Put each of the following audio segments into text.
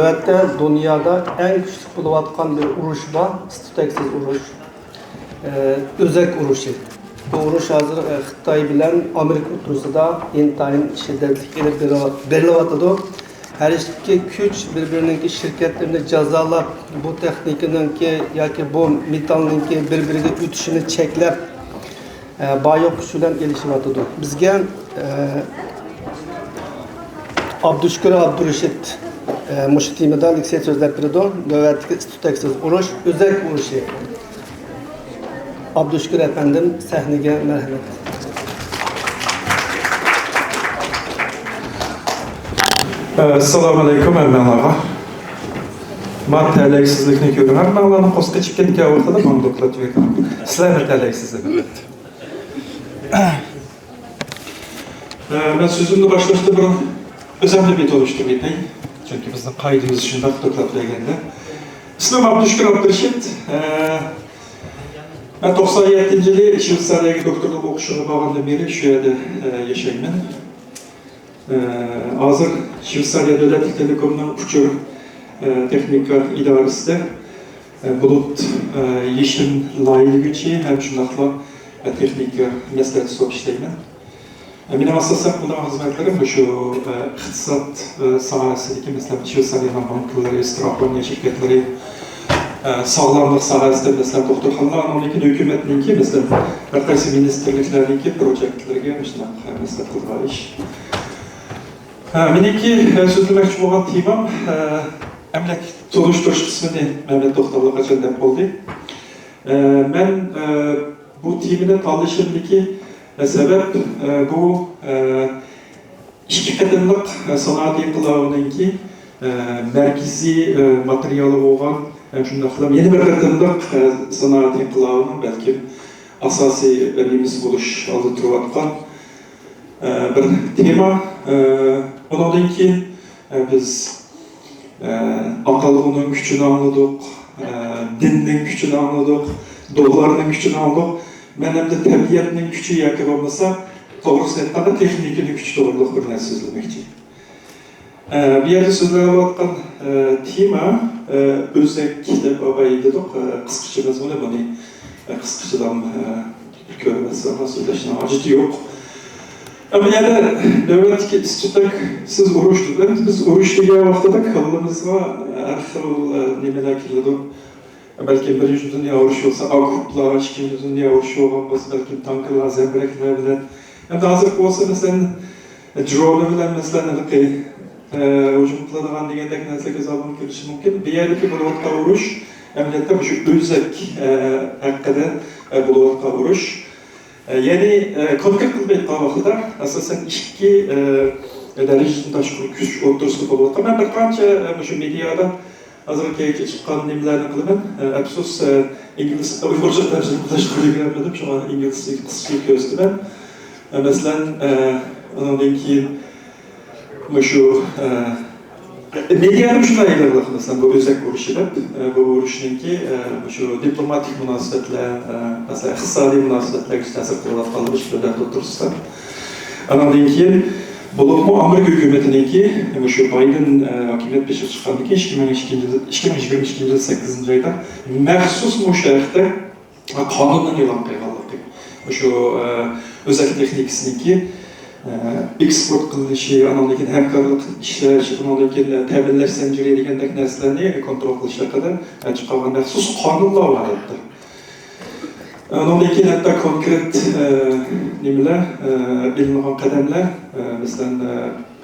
növbette dünyada en güçlü buluvatkan bir uruş var, Stuteksiz uruş. Özek uruşu. Bu uruş hazır Xitay bilen Amerika oturusida intayın şiddetli berilevatıdı. Her iki güç birbirinin şirketlerini cezalap, bu teknikinin ki ya ki bu metalinin ki birbirine ütüşünü çeklep bayok güçüyle gelişivatıdı. Bizge Abdüşkür Abdurreşit Muştimida Liksey sözler pirido, növbetlik Stuteksiz uruş, özek uruşu. Abdüşkür efendim sahnege merhamet. Assalamu alaikum əmməlağa. Ben tələksizlikini görürəm. Mən Allah'ın qostu çıxın ki, ortada mən doklat verirəm. Sizlər də tələksizlik. Ben sözümle başlaştı bir önemli bir oluşturmayayım. Çünkü bizden kaydımız için de doklat verildi. İsmim Abdüşkür Abdurreşit. Ben 97 yılı Şvetsariyaga doktorluk okuşuna bağlandım beri şu yerde yaşayayım ben. Hazır Şvetsariya Devletlik Telekom'dan uçur teknika idaresinde bulut yeşim layığı gücü hem şunakla teknika mesleki sok işleyim ben. Benim asasen bundan hizmetlerim şu iktisat sahasındaki mesela Şvetsariyadan bankaları, strahonya şirketleri, sağlamlık sahasında mesela doktorxanalar, onunki hükümetninki mesela herkese ministerliklerinki projektlerge mesela kılgar iş. Meniki sözlemek olan temam emlak tanıştırış kısmını Mehmet Doktorluğa açıldı oldu. Ben bu temine tanışımdaki sebep bu iki kadınlık sanat yapılarındaki merkezi materyali olan yeni bir kadınlık sanat yapılarının belki asasi önemlisi buluş aldı turvatkan bir tema. Ondan ki biz akıllığının gücünü anladık, dinin gücünü anladık, doğrularının gücünü anladık. Ben hem de tabiatının gücü yakın olmasa, doğrusu da teknikin gücü doğruluk bir nesne sözlemek için. Bir yerde sözlerle bakkan tema özellikle babayı dedik, kıskıcımız bunu kıskıcıdan görmesi ama sözleşine acıtı yok. Ama yani devletki istidaksız oruçlular, biz oruçluya vaktada kaldığımızda arxil nemeler kirledik. Belki birinci dünya oruç olsa Akuplar, ikinci dünya oruç olmaz, belki tanklar, zemberekler bilen. Hem de hazır olsa mesela drone bilen mesela ki ucumuklardan diyendek nesle göz almak girişi mümkün. Bir yerdeki bulutla oruç, emniyette şu özek hakkında bulutla oruç. Yani konkret kılmayı kavaklılar, asasen iki derecesinde taşıklı küçük oturuslu bulutla. Ben bir kança şu medyada hazır keyifli çıkan nimelerini kılımın. Absus İngiliz, Uyghurca tercihini taşıklı göremedim. Şu an İngilizce kısıklı gözlü ben. Mesela ondan ki şu medyada şuna ilerledik mesela bu özek vuruşuyla. Bu vuruşun ki şu diplomatik münasebetler, mesela iktisadi münasebetler işte tasarruf kalmış devlet otursa. Ondan ki bulunma Amerika hükümetinin ki şu Biden hükümet beşi çıkandı ki 2022 yılı 8. ayda mahsus müşahede kanundan ilan kıygaldı. Şu özek teknikisinin ki eksport kılışı, anadaki hemkarlık işler, anadaki təbirlər zinciri edilgendeki neslerini kontrol kılışa kadar çıkan mahsus kanunlar var hatta. Anadaki hatta konkret nimeler, bilinmeyen kademler, mesela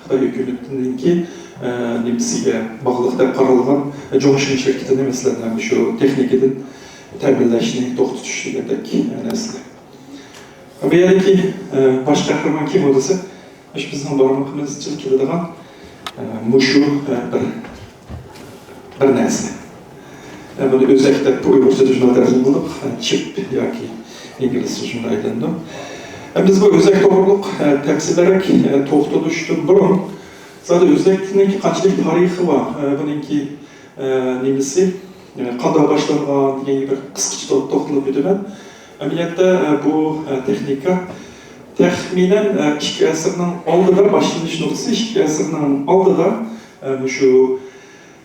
Xitay hükümetinin ki nimesiyle bağlılıkta kararlanan Johnson şirketinin mesela şu teknikinin təbirləşini tutuşturduğundaki nesli. Bir yerdeki baş kahraman kim olursa, bizim barmakımız için kilidağın muşu bir nesne. Böyle özellikle bu Uygurca düşünme tercih bulduk, çip ya ki İngilizce düşünme aylandı. Biz bu özellikle doğruluk teksirlerek tohtu düştüm. Bunun zaten özellikle kaçlık tarihi var. Bununki nemesi kadar başlanılan yeni bir kıskıcı tohtulu bir dönem. Ameliyatta bu teknika tahminen 2 asırın aldıda başlanış noktası 2 asırın aldıda şu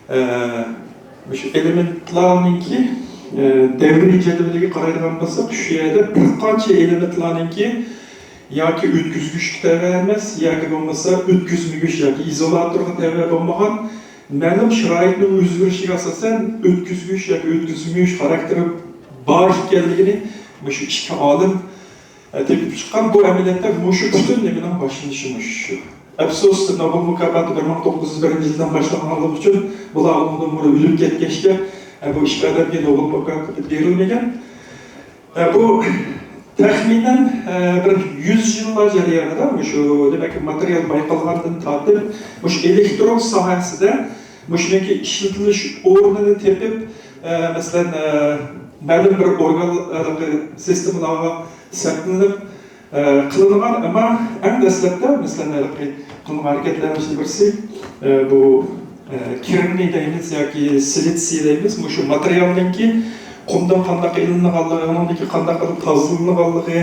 Şu elementlarınki devri cedveliga qaraydigan bo'lsak, shu yerda bir qancha elementlarninki yoki o'tkazgich tava emas, yoki bo'lmasa o'tkazmagich yoki izolyatorga tava bo'lmagan ma'lum sharoitning o'zgarishiga asosan o'tkazgich yoki o'tkazmagich xarakteri bor ekanligini shu ikki olim tepib chiqqan. Bu amaliyotda shu butun nimadan boshlanishi shu. Afsus, Nobel mukofoti 1901-yildan boshlanganligi uchun bular oldindan o'lib ketgachga bu ishga adabga Nobel mukofoti berilmagan. Bu taxminan bir 100 yillar jarayonida shu demak material bayqalgandan tortib shu elektron sohasida shuniki ishlatilish o'rnini tepib, masalan, ma'lum bir organ sistemalarga saqlanib qilingan, ammo eng dastlabda masalan qilingan harakatlarning birisi bu kirni deymiz yoki silitsiy deymiz. Shu materialninki qumdan qanday ilinganligi, uningki qanday qilib tozalanganligi,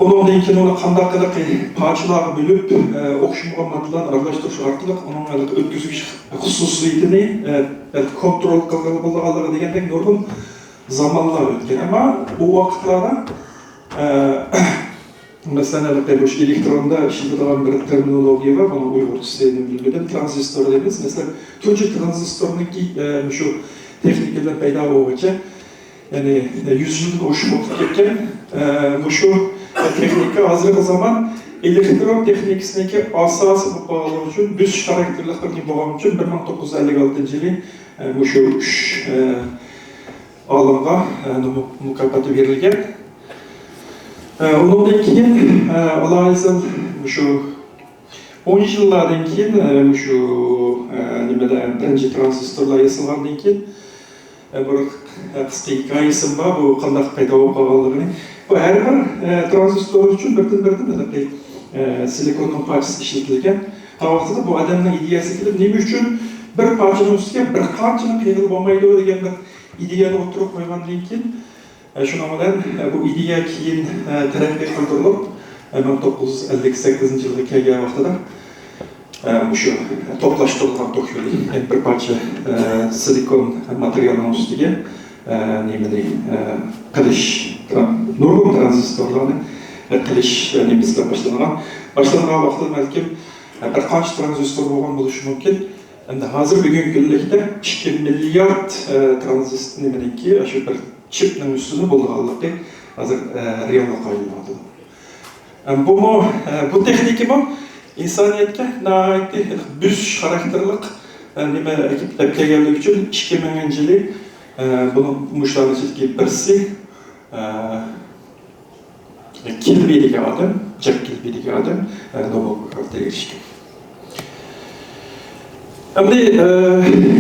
undan keyin uni qanday qilib parchalarga bo'lib o'xshamagan moddalarni aralashtirish orqali uning o'tkazgich xususiyatini kontrol qilgan bo'lganligi degandek nurg'un zamonlar o'tgan. Ammo bu vaqtlarda masalan bu elektronda ishlaydigan bir terminologiya var, buni uyg'urchasini bilmadim, tranzistor deymiz. Masalan, tunchi tranzistorniki shu texnikalar paydo bo'lguncha, ya'ni 100 yildan oshib ketgan shu texnika hozirgi zamon elektron texnikasiniki asosi bo'lgani uchun biz xarakterli qilgan bo'lgani uchun 1956-yili shu 3 olimga mukofot berilgan. Ondan keyin alayzal shu 10 yillardan keyin shu nimada birinchi tranzistorlar yasalgandan keyin bir qisqa hikoyasi bor, bu qanday paydo bo'lib qolganligini. Bu har bir tranzistor uchun birdan silikonning parchasi ishlatilgan. Ta vaqtida bu odamning ideyasi kelib, nima uchun bir parchaning ustiga bir qanchani qiyilib bo'lmaydi degan bir ideyani o'tirib qo'ygandan keyin shuna bilan bu ideya keyin taraqqiy qildirilib 1958-yilga kelgan vaqtida shu to'plashtirilgan Tokyo'li bir parcha silikon materialining ustiga nimani qilish, nurg'un tranzistorlarni qilish nimasidan boshlangan vaqtda balkim bir qancha tranzistor bo'lgan bo'lishi mumkin. Endi hozir bugungi kunlikda 2 milliard tranzistor nimaniki shu bir chipning ustida bo'lganligi hozir realga qo'yilmoqda. Bu texnika bu insoniyatga nihoyatda buzish xarakterli nima kelib kelganligi uchun 2000-yili buni mushtarlikki birisi Kilby degan odam, Jack Kilby degan odam Nobel mukofotiga erishgan. Endi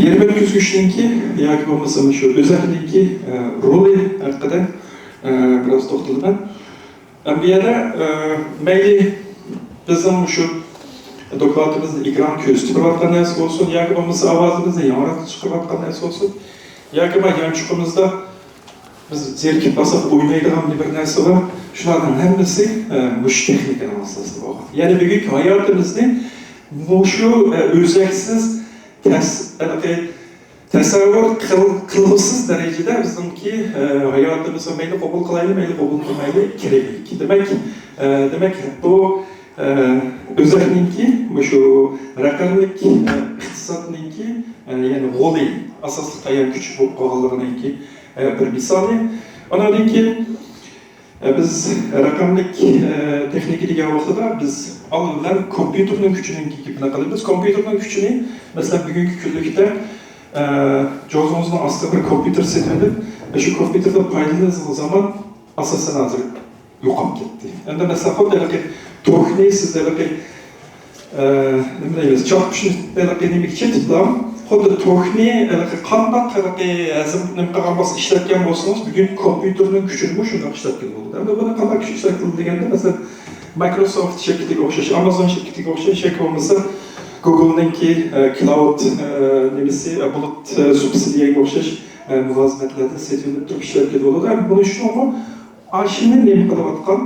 yerga o'tkazgichninki yoki bo'lmasa shu o'zakninki roli haqida biroz to'xtalman. Bu yerda mayli bizim shu dokladimizda ekran ko'rsatayotgan narsa bo'lsin, yoki bo'lmasa ovozimizni yoritib chiqarayotgan narsa bo'lsin, yoki yanchiqimizda biz zerikib bosib o'ynaydigan bir narsa bor. Shularning hammasi mush texnikaning asosida bo'lgan. Ya'ni bugungi hayotimizni shu o'zaksiz tasavvur qilg'usiz darajada bizimki hayotimizni mayli qabul qilaylik, mayli qabul qilmaylik kerak. Demak bu o'zakninki shu raqamlik iqtisodninki ya'ni g'oliy asosli tayanch bo'lib qolganliginiki bir misoli. Ondan keyin biz raqamlik texnika degan vaqtida biz oldindan kompyuterning kuchini qilamiz. Kompyuterning kuchini masalan bugungi kunlikda jozimizning ostida bir kompyuter setadi. Shu kompyuterda foydalanadigan zaman asosan hozir yo'qolib ketdi. Endi masalan xuddi to'xni sizlarga nima deymiz, choqishni nima ketiblar. Xuddi to'xni qanday qilgan bo'lsa ishlatgan bo'lsangiz, bugun kompyuterning kuchini shunday ishlatgan bo'ladi. Endi buni qanday kuch ishlatildi deganda masalan Microsoft shirkatiga o'xshash, Amazon shirkatiga o'xshash yoki bo'lmasa Google'ninki cloud nimasi bulut subsidiyaga o'xshash mulozmatlarda setilib turib ishlatgan bo'ladi. Buni shuni ashini nima qilayotgan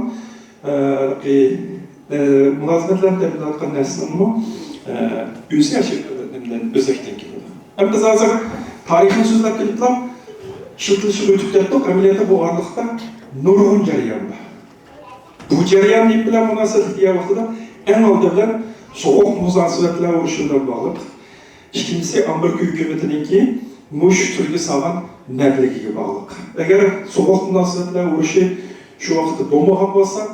mulozmatlar deb aytgan narsalarni o'zi bilen özekten keldi. Hem biz hazır tarihini sözlep kelipler, işletilişi ötüp kettik, ameliyata bu arlıkta nurgun jarayan var. Bu jarayan deyip bilen münasebet diye vaxtıda en aldı bilen soğuk münasebetler uruşundan bağlık. İkincisi Amerika hükümetininki muş türlü savan meblegiga bağlık. Eğer soğuk münasebetler uruşu şu vaxtda dolmagan bolsa,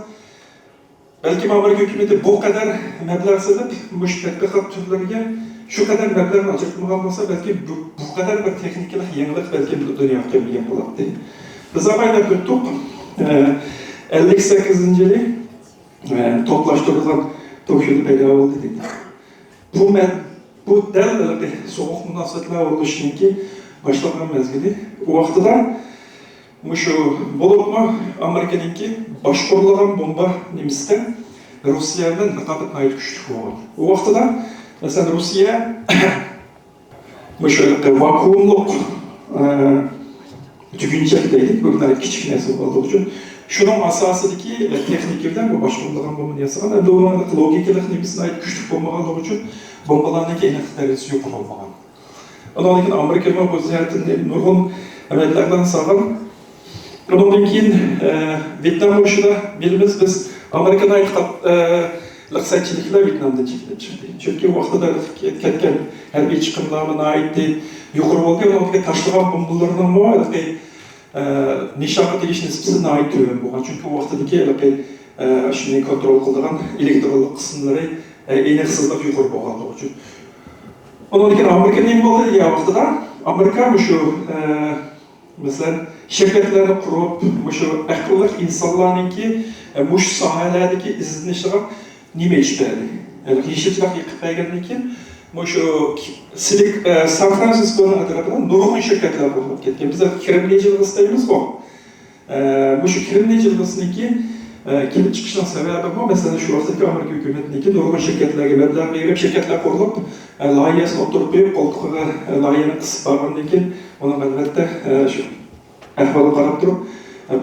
belki Amerika hükümeti bu kadar meblağ sılıp muş tetbiqat türleriga şu kadar meblağ ajratmagan bolsa, belki bu kadar bir texnikalik yenilik belki bu dünyaya kelgan bolardi. Biz abayda tuttuk. 58. yılı toplaştırılan Tokyo'da peyda oldu dedi. Bu derlerdi soğuk münasebetler oluşunki başlanan mezgili. O vaxtıda şu bolupma Amerika'nınki başkurulan bomba Nemis'ten Rusya'dan rıqabet ait güçlük oldu. O vaxtıda mesela Rusya şöyle vakuumluk tügünçek deydik, bu kadar küçük nesil olduğu için. Şunun asasıdaki texniklerden bu başkurulan bomba yasagan, hem de onun logikalık Nemis'e ait güçlük bombalar için bombalarındaki enerjisi yok olmagan. Ondan sonra Amerika'nın bu ziyaretinde nurgun emellerden sağlam. Ondan keyin Vietnam urushida bilimiz biz Amerika'dan ait liqsatchiliklar Vietnamda cheklab chiqdi. Chunki u vaqtida ketgan harbiy chiqimlarga aitdi, yuqori bo'lgan, ularga tashlagan bombalarning muayyan nishonga tegish nisbati ait turgan bo'lgan. Chunki u vaqtdagi shuni kontrol qiladigan elektronlik qismlari enerjisizlik yuqori bo'lganligi uchun. Ondan keyin Amerika nima bo'ldi degan vaqtida Amerika shu mesela şirketlerini kurup, şu akıllık insanlarınki, bu sahalardaki izlenişler nime işbirliği. Yani yeşilçilik yıkıp belirlenirken, şu San Francisco'nun tarafından nurgun şirketler bulunup ketken. Biz kirimleyiciliği deyimiz bu. Bu şu kirimleyiciliğindeki kelip çıkıştan sebebi bu. Mesela şu vaxtdaki Amerika hükümetindeki nurgun şirketlerge meblağ verip şirketler kurulup, layihasını oturup koyup, koltuğa layihani kısıp bağlandığı için, onun elbette şu ahvalı qarab turib,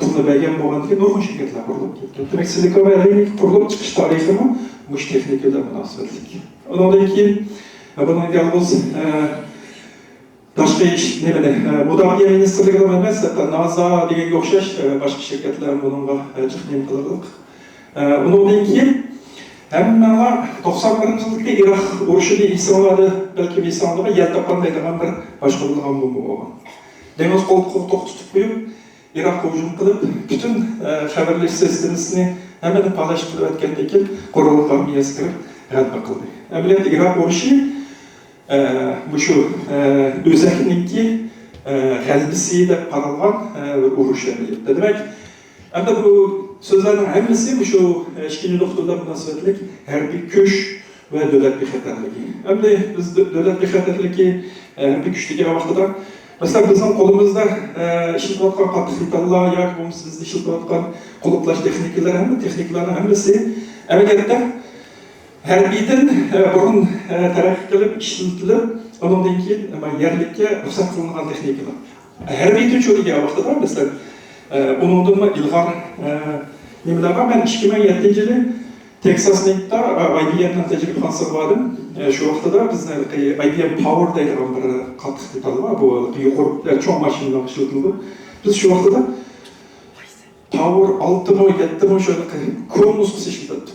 pulni bergan bo'lgandan keyin nurg'un shirkatlar qurilib ketgan. Demak, Silikon Valley qurilib chiqish tarixi ham mush texnika bilan munosabatli. Undan keyin buni yolg'iz tashqi ish mudofaa ministrligidan emas, NASA deganga o'xshash boshqa shirkatlar bunga chiqdim qildik. Undan keyin hammalar 91-yilda Iroq urushini esladi, balki esladi, yaltaqan deydigan bir boshqarilgan bomba bo'lgan. Deniz koltuğu tutup koyup, Irak'a hücum kılıp, bütün haberleş sistemini hemen paylaştırıp etkendekin koruluk armiyası kırıp galiba kıldı. Ameliyat Irak uruşu şu özellikle kalbisiyle paralgan uruş ameliyatı. Demek, hem de bu sözlerin hepsi şu eşkini noktada münasebetlik her bir köş ve devlet bir xatarligi. Hem de biz devlet bir xatarligi bir güçlüğe vaxtıda mesela bizim kolumuzda işletilayotgan qattiq metallar yoki bo'lmasa bizda ishlatayotgan quluplash texnikalar hamma texnikalarning hammasi amaliyotda harbiydan burun taraqqiy qilib ishlatilib, undan keyin yerlikka ruxsat qilingan texnikalar. Harbiydan cho'riga vaqtida mesela undan ilg'or nimalarga men 2007-yili Texas'da IBM'dan tecrübesi vardım. Şu vaqtida bizni IBM Power deydigan bir qattiq metal var. Bu yuqori cho'ng mashinalar ishlatildi. Biz şu vaqtida Power 6 mı 7 mi şöyle konus ishlatildi.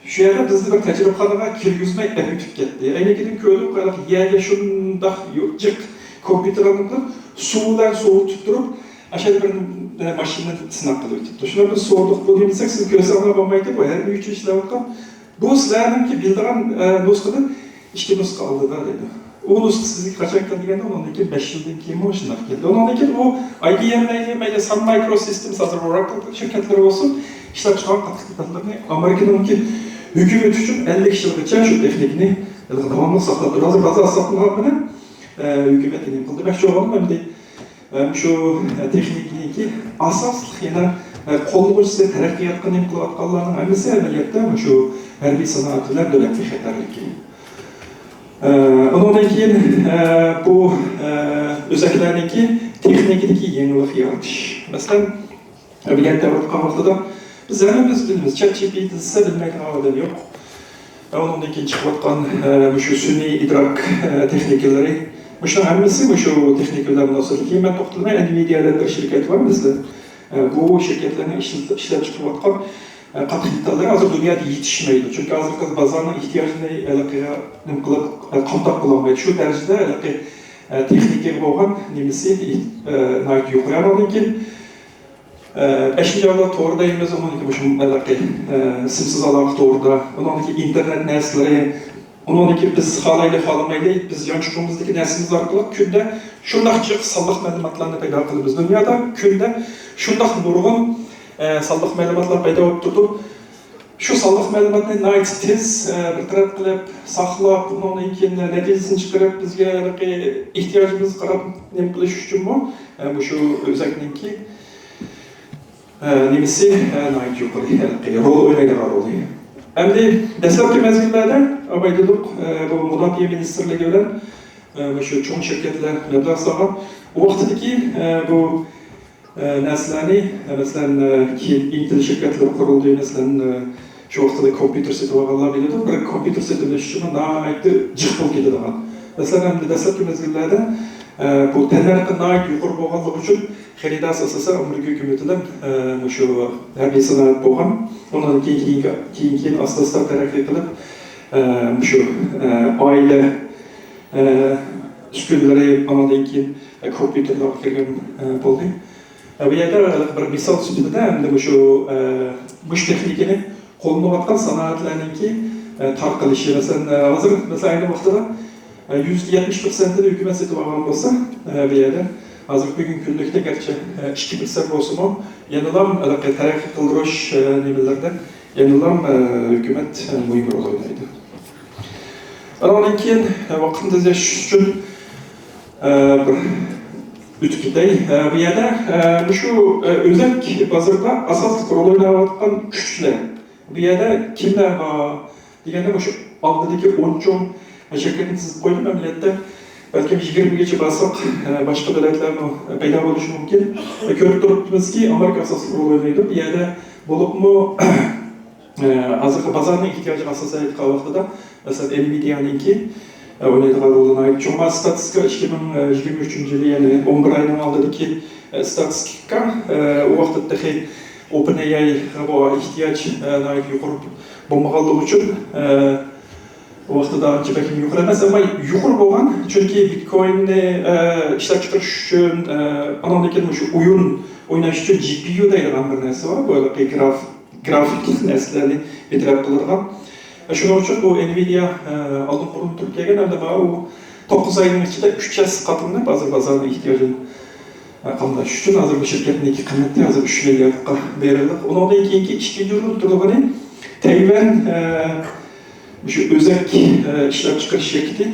Şu yerda bizni bir tecrübexonaga kirgizmay o'tib ketdi. Ayni keyin ko'rib qo'ylik yerga shundoq jiq kompyuterlarni suvdan sovutib turib, aşağıda bir maşinani sinab qilib o'tibdi. Shuni biz so'rdik, bu desak siz ko'rsanglar bo'lmaydi, bu har bir uchun ishlayotgan. Bu sizlarninki bildigan nusxadan ikki nusxa oldida dedi. O nusxa sizga qachon keldi deganda, undan keyin 5 yildan keyin shunday keldi. Undan keyin u IBM'dagi mayli Sun Microsystems hozir Oracle shirkatlari bo'lsin, ishlab chiqargan qattiq metallarni Amerikaniki hukumat uchun 50 yilgacha shu texnikani davomli saqlab turadi. Hozir ba'zi asoslar bilan hukumat nima qildi? Shu o'rinda şu texnikniki asosli yana qo'llanuvchisi taraqqiyotga nima qilayotganlarning hammasi amaliyotda shu harbiy sanoatlar davlat xatarligi. Undan keyin bu o'zaklarniki texnikadagi yangilik yaratish. Masalan, amaliyotda vaqtida biz hammamiz bilamiz, ChatGPT desa bilmaydigan odam yo'q. Ondan keyin chiqib atgan shu sun'iy idrok texnikalari. Shuning hammasi shu texnikalar munosabati. Keyin men to'xtalmay Nvidia'da bir shirkat var bizda. Bu shirkatlarning ishlab chiqarayotgan qattiq detallar hozir dunyoda yetishmaydi. Chunki hozirgi bozorning ehtiyojini qamtab qololmaydi. Shu darajada texnikaga bo'lgan nimasi yuqori keyin 5-ci ayda to'g'ridaymiz, simsiz aloqa to'g'rida, internet narsalari, biz xohlamaylik, biz yonchuqimizdagi narsamiz orqali kunda shunday sonliq ma'lumotlarni paydo qilamiz. Dunyoda kunda shunday nurg'un sonliq ma'lumotlar paydo bo'lib turdi. Shu sonliq ma'lumotni tez bartaraf qilib, saqlab, undan keyin natijasini chiqarib, bizga ehtiyojimizni qarab nima qilish uchun shu o'zakninki nimasi yuqori rol o'ynaydigan roli. Endi dastlabki mezgillarda aytdik, bu Mudofaa ministrligi bilan shu cho'ng shirkatlar mablag' solgan. U vaqtdagi bu narsalarni, masalan, Intel shirkatlari qurildi, masalan, shu vaqtda kompyuter sotib olganlar biladi, bir kompyuter sotib olish uchun nihoyatda jiq bo'lib ketadigan. Masalan, dastlabki mezgillarda bu tanlarga yuqori bo'lganligi uchun xarid asosida Amerika hukumatidan shu harbiy sanoat bo'lgan. Undan keyin asta-asta taraqqiy qilib shu oila uskunalari amaldan keyin kompyuterlar kirgan bo'ldi. Bu yerda bir misol sifatida shu texnikani qo'llanayotgan sanoatlarningki tarqalishi, masalan, hozir ayni vaqtda %70% hukumat setib olgan bo'lsa, bu yerda hozir bugungi kunlikda garchi 2% bo'lsa-mu, yana taraqqiy qildirish nimalarda yana hukumat muhim rol o'ynaydi. Undan keyin vaqtni tejash uchun bir o'tkiday bu yerda shu o'zak bozorda asosiy rol o'ynayotgan kuchlar. Bu yerda kimlar bor deganda shu oldidagi 10 shirkatni siz qo'yib mamlakatda balki 20 gacha bosaq boshqa davlatlarni paydo bo'lishi mumkin. Ko'rib turibmizki, Amerika asosiy rol o'ynaydi. Bu yerda bo'libmi hozirgi bozorning ehtiyojiga asosan aytgan vaqtida, masalan, Nvidia'ningki o'ynaydigan rolini cho'ma statistika 2023-yil, ya'ni 11 oyning oldidagi statistika u vaqtda OpenAI bu ehtiyoj yuqori bo'lmaganligi uchun o vaqtda ancha bakım yuqori emas, ammo yuqori bo'lgan, chunki Bitcoinni ishlab chiqarish uchun, andan keyin shu o'yin o'ynash uchun GPU deydigan bir narsa bor, bu grafik narsalarni betaraf qiladigan. Shuning uchun bu Nvidia oldin qurilib turib kelgan, hamda u 9 oyning ichida 3 qatimni bozorning ehtiyojini qamdash uchun hozir bu shirkatning qiymati hozir 3 milliardga berildi. Undan keyingi ikkinchi turligini Tayvan shu o'zak ishlab chiqarish shirkati.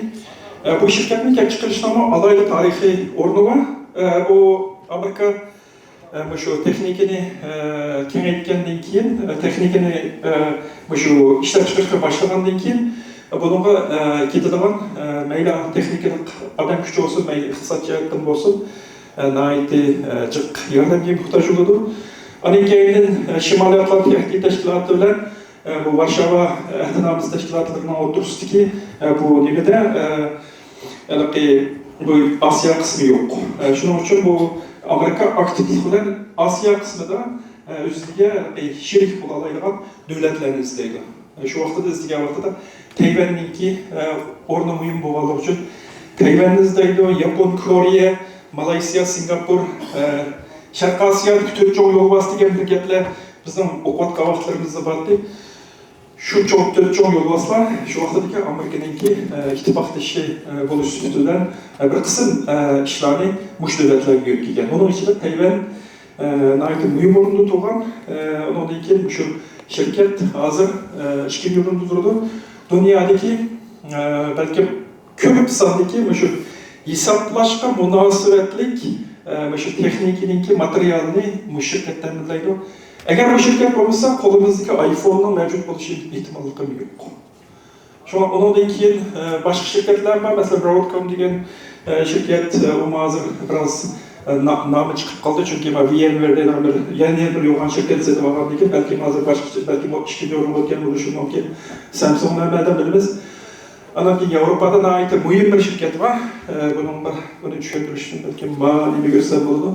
Bu shirkatning kelib chiqarish nomi alohida tarixiy o'rni bor. Bu Amerika shu texnikani kengaytgandan keyin, texnikani shu ishlab chiqarishga boshlagandan keyin bunga ketadigan mayli texnikalik odam kuchi bo'lsin, mayli iqtisodiyotdan bo'lsin, nihoyatda jiq yordamga muhtoj bo'ladi. Undan keyin Shimoliy Atlantik tashkiloti bilan bu Varshava Ahdnamasi tashkilotlarining o'rtasidagi bu nimada bu Osiyo qismi yo'q. Shuning uchun bu Amerika aktivlik bilan Osiyo qismida o'ziga sherik bo'la oladigan davlatlarni izlaydi. Shu vaqtda izlagan vaqtida Tayvanningki o'rni muhim bo'lganligi uchun Tayvanni izlaydi, Yapon, Koreya, Malayziya, Singapur, Sharq Osiyodagi 4 cho'ng yo'lbos degan bir gaplar bizning o'qiyotgan vaqtlarimizda bordi. Shu 4 cho'ng yo'lboslar shu vaqtdagi Amerikaningki ittifoqdoshi bo'lish ustidan bir qism ishlarni mush davlatlarga yuklagan. Buning ichida Tayvan nihoyatda muhim o'rinda turgan. Undan keyin shu shirkat hozir 2 o'rinda turadi. Dunyodagi balki ko'p sondagi shu hisoblashga munosabatlik shu texnikaningki materialni mush shirkat ta'minlaydi. Agar bu shirkat bo'lmasa, qo'limizdagi iPhone'ning mavjud bo'lishi ehtimolligi yo'q. Shundan undan keyin boshqa shirkatlar bor, masalan, Broadcom degan shirkat, u hozir biroz namı çıkıp kaldı çünkü VMware'den yeni bir yoğun şirket setip algan ekan, belki hazır başka, belki o işki yorum o'tgan bo'lishi mumkin. Samsung'dan ba'dan bilamiz. Andan keyin Yevropada nihoyatda muhim bir shirkat bor. Buni tushuntish uchun balki ma'lumot bersa bo'ladi.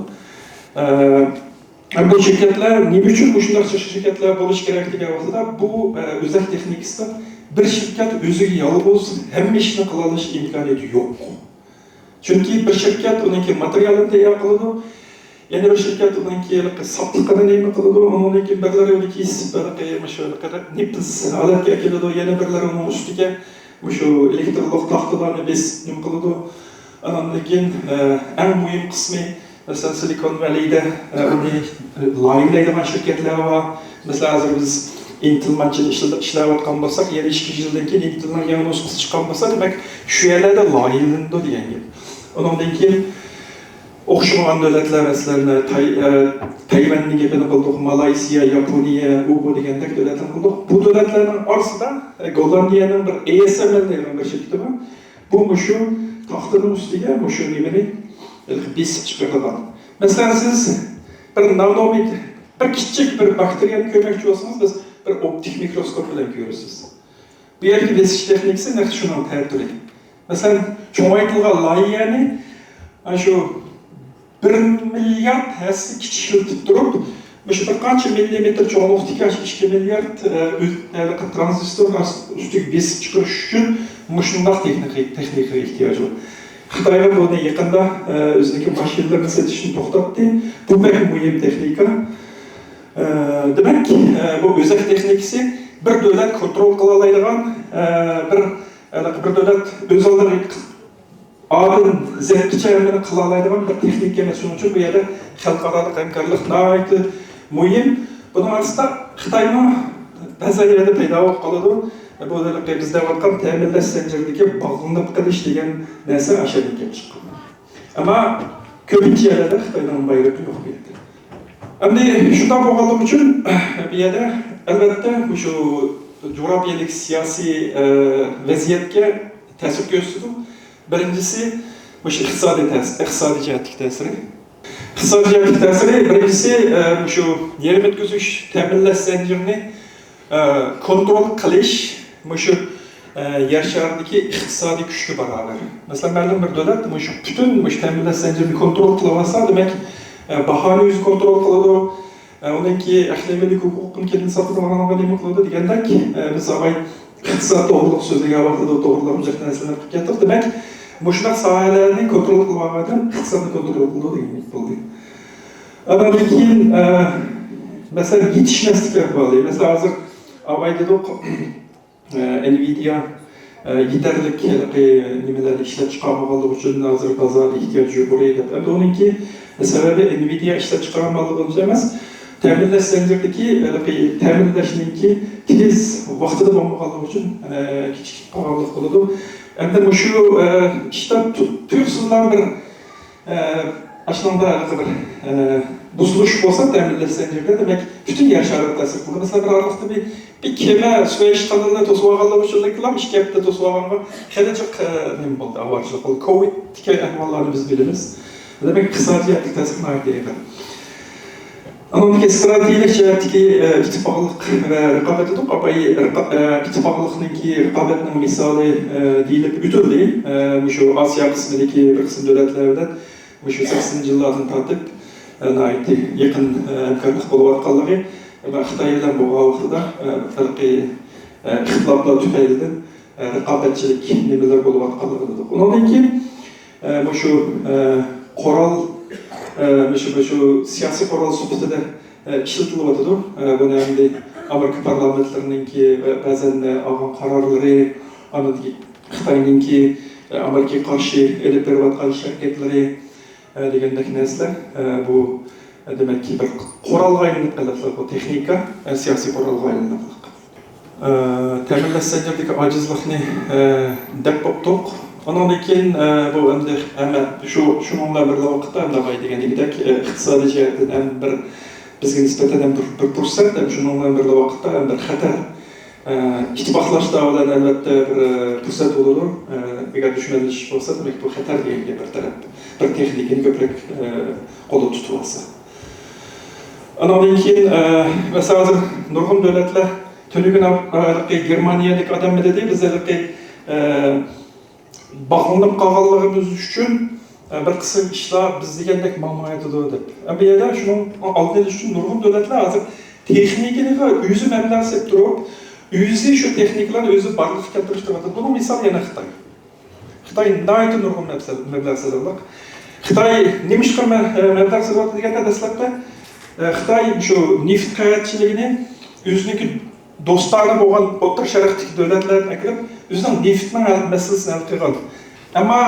Bu şirketler nima uchun shunday shirkatlar bo'lishi kerakligi vaqtida bu o'zak texnikasida bir shirkat o'ziga yolg'iz hamma ishni qila olish imkoniyati yo'q. Chunki bir shirkat uniki materialini tayyor qiladi, yana bir shirkat uniki sotliqini nima qiladi, uniki birlari uniki nipis holatga keladi, yana birlari uni ustiga shu elektrlik taxtalarni besib nima qiladi. Andan keyin eng muhim qismi mesela Silicon Valley'de layihələrdən şirkətlər var. Mesela hazır biz Intel məncə işləyətən bolsaq, yəni 2 ildən keyin Intel'dan yanı nüsxəsi çıxan bolsa, demək şu yerlərdə layihələndə deyən gibi. Ondan keyin oxşamayan dövlətlər məsələn Tayvan'ın gəpini qıldıq, Malayziya, Yaponiya, bu degəndək dövlətlər qıldıq. Bu dövlətlərin arasında Gollandiya'nın bir ASML deyilən bir şirkəti var. Bu şu taxtanın üstüge şu niməni besip çıkarılan. Mesela siz bir nanometre, bir küçük bir bakteriyanı görmekçi olsanız biz bir optik mikroskop ile görürsünüz. Bu yerki besiş teknikisi ne şunun tertürü. Mesela çoğaytılgan layihəni şu 1 milyard həssi kiçiltip durup şu bir qancha millimetre çoğunluqdaki 2 milyard transistor üstüge besip çıkarış üçün şundaq texnika ihtiyacı var. Xitoyga buni yaqinda o'ziniki mashinalarini sotishni to'xtatdi. Bu pek muhim texnika. Demak, bu o'zak texnikasi bir davlat kontrol qila oladigan, bir davlat o'z oldiga odam zerikcha amini qila oladigan bir texnika emas. Shuning uchun bu yerda xalqaro hamkorlik nihoyatda muhim. Buning orasida Xitoyning ba'zi yerlarda paydo bo'lib qoladi. Bu da bizde vakam teminlash zinciridagi bağlanıp qilish degan narsa aşağıdan kelib chiqqan. Ama ko'pincha yerlarda Xitoydan bayrog'i yo'q bu yerda. Endi shunday bo'lganligi uchun bu yerda albatta shu coğrafiyalik siyosiy vaziyatga ta'sir ko'rsatdi. Birinchisi shu iqtisodiy jihatdagi ta'siri. Iqtisodiy jihatdagi ta'siri birinchisi shu yer bitkizish ta'minlash zincirini kontrol qilish şu yer şarındaki iqtisadi güçlü beraber. Mesela ma'lum bir davlat şu bütün ta'minlash zincirini kontrol qilsa, demak bahoni o'zi kontrol qiladi. Uniki ahlilik huquqini kelin sotib olganga nima qiladi degandek, biz avval iqtisod to'g'riliq so'ziga vaqtida to'g'rilab o'zakdan narsalar qilib ketdik. Demak, shunaqa sohalarni kontrol qilmagan iqtisodni kontrol qiladi degan bo'ldi. Undan keyin mesela yetishmasliklar bo'ldi. Mesela hozir avval dedik Nvidia yeterlik nimalarni ishlab chiqarmaganligi uchun hozir bozor ehtiyoji yo'q edi. Endi uniki sababi Nvidia ishlab chiqarmaganligi emas, ta'minlash zinciridagi ta'minlashninki tez vaqtida bo'lmaganligi uchun kichik qolganlik bo'ladi. Endi shu ishlab tursizlar bir aslında bir buzuluş olsa ta'minlash zincirida demek bütün yer şartları ta'sir qiladi. Mesela bir aralıqda bir kema Suveç kanalına to'sib uchunliklar ish kapda to'sib olganga halichiq nima bo'ldi, avvalchilik bo'ldi. Covid ahvollarni biz bilamiz. Demak, iqtisodiyotga ta'sir qiladi. Anadaki stratejik jihatdagi ittifoqlik va raqobat etib, ittifoqlikniki raqobatning misoli deyilib o'tildi. Shu Osiyo qismidagi bir qism davlatlardan shu 80-yillardan tortib yaqin hamkorlik bo'layotganligi va Xitoy bilan bo'lgan vaqtida farqiy ixtiloflar tufaylidan raqobatchilik nimalar bo'layotganligi dedik. Undan keyin shu qoral shu siyosiy qoral sifatida ishlatilyotdi. Buni endi Amerika parlamentlariningki ba'zan olgan qarorlari, anadagi Xitoyninki Amerikaga qarshi elib berayotgan harakatlari degandek narsalar bu demek ki bir qoralga aylanib qoladi bu texnika, siyosiy qoralga aylanib qoladi. Ta'minlash zinciridagi ojizlikni deb topdik. Ondan keyin bu endi shuningla bir vaqtda nima degandek iqtisodiy jihatdan bir bizga nisbatan bir fursat, shuningla bir vaqtda bir xatar ittifoqlashda bilan albatta bir fursat bo'ladi. Agar dushmanlik bo'lsa, demak bu xatar degan bir bir texnikini köprek qo'lda tutib olsa. Andan keyin mesela hozir nurg'un davlatlar tönügün Germaniyalik adam dedi biz bağlanıp qalğanlığımız üçün bir qism işler biz degandek mamaydı dep. Bu yerda şunun aldığımız üçün nurg'un davlatlar hozir texnikini o'zi mamlakat turib, o'zi shu texniklarni o'zi barliqqa keltirib turibdi. Buni misol yana Xitoy. Xitoy nayt nurg'un mablag'lar. Xitoy nima ishqa mablag' sarflayapti deganda dastlabda Xitoy shu neft qayrotchiligini o'ziniki do'stlari bo'lgan o'rta sharqdagi davlatlarga akirib, o'zining neftning masalasini hal qilgan. Ammo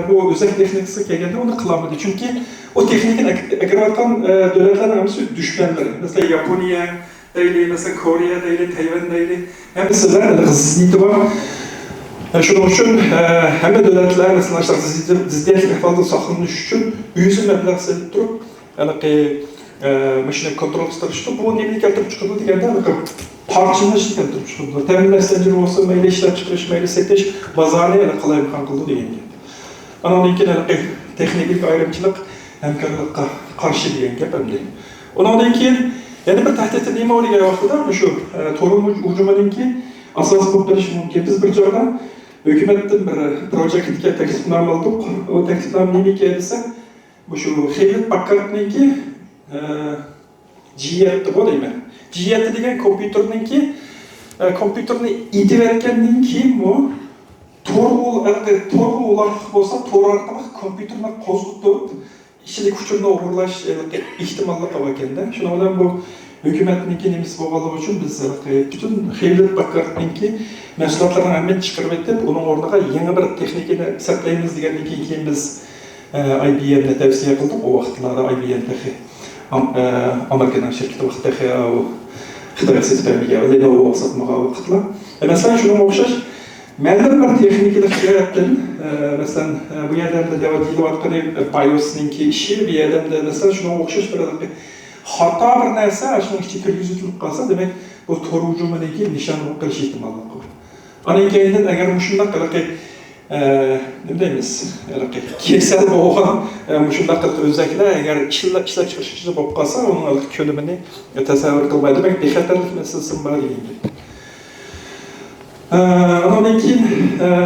bu o'zak texnikasi kelganda uni qilolmadi. Chunki o texnikani akirayotgan davlatlarning hammasi dushmanlari. Masalan, Yaponiya, deyli, masalan, Koreya, deyli, Tayvan, deyli. Hammalar g'izligi bor. Shuning uchun hamma davlatlar masalan ziddiyatli ahvolda saqlanish uchun o'zi mablag' solib turib, mashina kontrol qilishdi. Bu nima keltirib chiqadi deganda parçalash keltirib chiqadi. Ta'minlash bo'lsa, mayli ishlab chiqarish, mayli setish, bozorni qalay qildi deganga. Andan keyin texnik ayrimchilik hamkorlikqa qarshi degan gap endi. Undan keyin yana bir tahdid nima o'liga vaqtida shu to'g'ri hujumininki asos bo'lib qolishi mumkin. Biz bir joyda hukumatdan bir projektga taklifnoma oldik. O taklifnoma nima desa, bu shu Hewlett Packardniki G7 bo'laymi? G7 degan kompyuterni idayotgandan keyin bu to'g'ri uloq bo'lsa, to'g'ri orqali kompyuterni qo'zg'atib, ichidagi kuchini o'g'irlash ehtimolli qolgan ekanda. Shuning bilan bu hukumatniki nimasi bo'lganligi uchun biz butun Hewlett Packardniki mahsulotlarni hamma chiqarib etib, uning o'rniga yangi bir texnikani saqlaymiz degandan keyin biz IBM'ni tavsiya qildik. O vaqtlarda IBM Amerikaning shirkati vaqtida Xitoy sistemiga Lenovo sotmoqqa vaqtlar. Masalan, shunga o'xshash ma'lum bir texnikani qilayotgan, masalan, bu yerda deyotgan BIOS'ninki ishi, bu yerda masalan shunga o'xshash bir xato bir narsa shuning ichiga kirgizilib qolsa, demak, bu to'g'ri hujumiga nishon qilish ehtimoli bor. Ana keyin agar shunday qilib nima deymiz, kesal bo'lgan shunday qilib o'zaklar agar ishlab chiqarishchi bo'lib qolsa, uning ko'limini tasavvur qilmaydi. Demak, bexatarlik masalasi bor deyiladi. Ondan keyin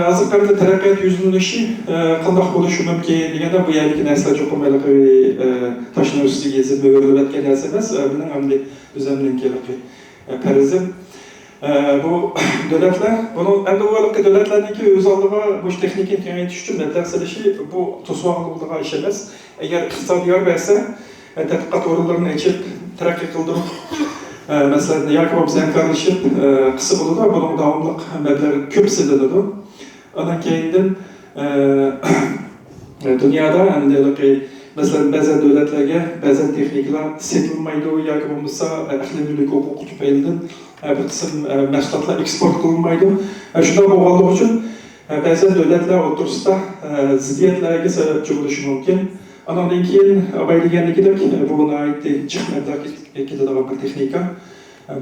hozir qanday taraqqiyot yuzlanishi qanday bo'lishi mumkin deganda bu yerlik narsalar cho'qimaylik toshning ustiga yezib o'rlatgan narsa emas. Buning ham o'zimning farzim bu davlatlar, buni endi u davlatlarniki o'z oldiga bu texnikani kengaytirish uchun mablag' solishi bu to'sqinlikqa ish emas. Agar iqtisodiyot bo'lsa, tadqiqot o'rinlarini ochib, taraqqiy qildirib, masalan, yoki bo'lmasa hamkorlashib qilsa bo'ladi, buning davomli mablag' ko'p silinadi. Undan keyin dunyoda endi masalan, ba'zi davlatlarga ba'zi texnikalar setilmaydi yoki bo'lmasa iqlimlik huquqi tufaylidan bir qism mahsulotlar eksport qilinmaydi. Shunday bo'lganligi uchun ba'zi davlatlar o'rtasida ziddiyatlarga sababchi bo'lishi mumkin. Undan keyin bayligandagidek bu chiqmaydigan ketadigan bir texnika.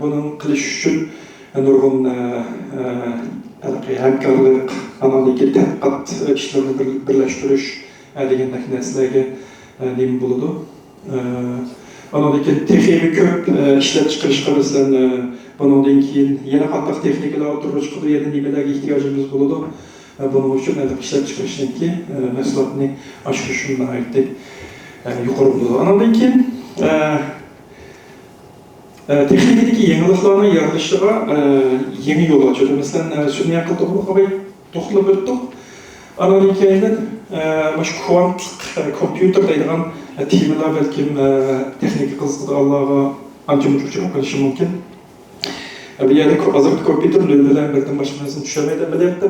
Buni qilish uchun nurg'un hamkorlik, undan keyin tadqiqot ishlarini birlashtirish degandek narsalarga nima bo'ladi. Undan keyin texnik ko'p ishlab chiqarishga masalan bundan keyin yana qanday texnikalar o'tirishga yana nimalarga ehtiyojimiz bo'ladi. Buning uchun ishlab chiqarishniki mahsulotni oshirish uchun yuqori bo'ladi. Undan keyin texnikadagi yangiliklarni yaratishiga yangi yo'l ochadi. Masalan, shuni yaqin to'xtalib o'tdik. Undan keyin mana kvantlik kompyuter deydigan temalar balkim texnika qiziqadiganlarga ancha muncha bo'lishi mumkin. Bu yerda hozirgi kompyuter bilan birdan boshqa narsani tushunmaydi. Bilyapti,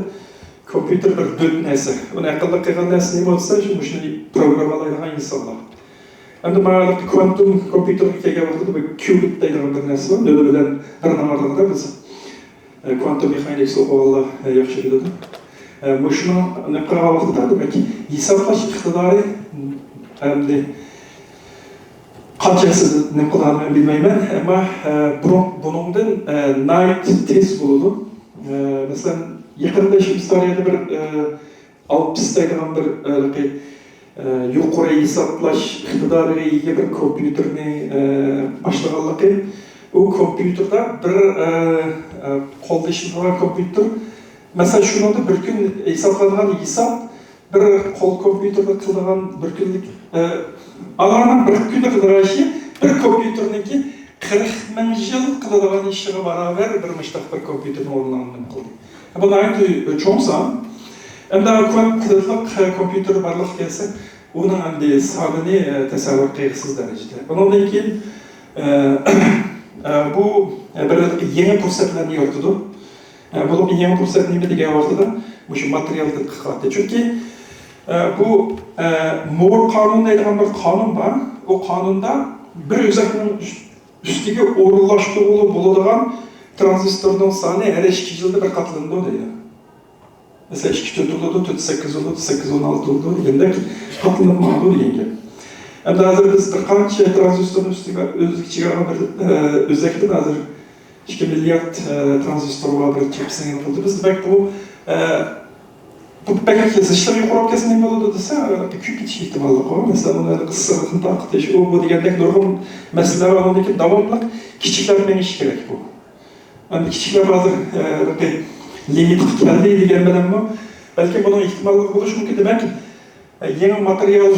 kompyuter bir dud narsa. Uni aqlli qilgan narsa nima bo'lsa, shuni programmalaydigan insonlar. Endi mana kvantum kompyuterga kelgan vaqtida bu qubit deydigan bir narsa bor. Nol bilan bir namarda biz kvantum mexanik so'qoqlar yaxshi biladi. Bu shuni qilgan vaqtida demak, hisoblash iqtidori endi qanchasi nima qilarini bilmayman, ammo buningdan night test bo'ladi. Masalan, yaqinda Shveysariyada bir 60 deydigan bir yuqori hisoblash iqtidoriga ega bir kompyuterni boshlaganligi, u kompyuterda bir qo'lda ishlaydigan kompyuter, masalan shunda bir kun hisoblangan hisob bir qo'l kompyuterda qiladigan bir kunlik alarning bir kunda qiladigan ishi bir kompyuterniki 40 ming yil qiladigan ishiga barobar bir mushtaq bir kompyuterni o'rnini qildi. Bu nayt cho'ng son. Endi kvantlik kompyuter barliq kelsa, uning endi sonini tasavvur qilasiz darajada. Bundan keyin bu bir yangi fursatlarni yaratadi. Bu yangi fursat nima degan vaqtida shu material tadqiqoti. Chunki bu Moore qonuni degan bir qonun bor. O qonunda bir o'zakning üstüge o'rinlashtiruvli bo'ladigan tranzistorning soni har 2 yilda bir qatlanadi deydi. Mesela 2 bo'ladi, 8 bo'ladi, 8 16 bo'ladi deganda qatlanmaydi degan. Endi hozir biz bir qancha tranzistorning ustiga o'z ichiga bir o'zakdan hozir 2 milliard tranzistor var bir chipsini yapıldı. Biz demek bu belki yazışları yukarı kesin ne oldu dese küçük bir ihtimalle var. Mesela bunları kısırlıkın takıtı, o bu diyendeki nurgun meseleler var. Ondaki devamlılık küçüklerden iş gerek bu. Yani küçükler hazır bir limit geldi diyenmeden mi? Belki bunun ihtimalle buluş mümkün demek ki yeni materyal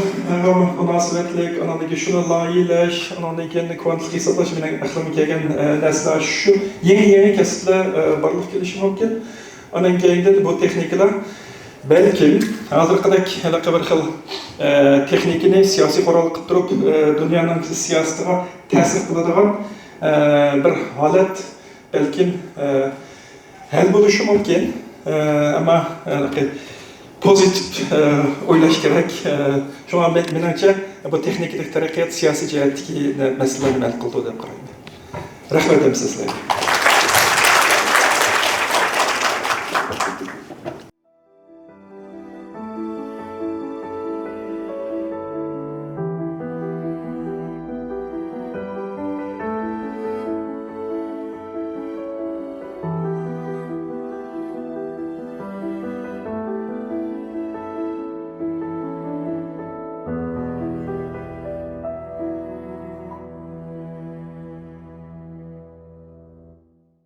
münasebetlik, anadaki şuna layıklaş, anadaki kendi kuantik hesaplaşma bilen aklımı gelgen nesler şu yeni kesitler barlık gelişim mümkün. Onun geyiğinde bu teknikler belki hazırkıdak bir xil texnikini siyasi qoral qilib turib dunyoning siyosatiga ta'sir qiladigan bir holat belki hal bo'lishi mumkin, ammo pozitiv o'ylash kerak. Shunga menimcha bu texnikalik taraqqiyot siyosiy jihatdagi masalalarni hal qildi deb qarayman. Rahmat sizlarga.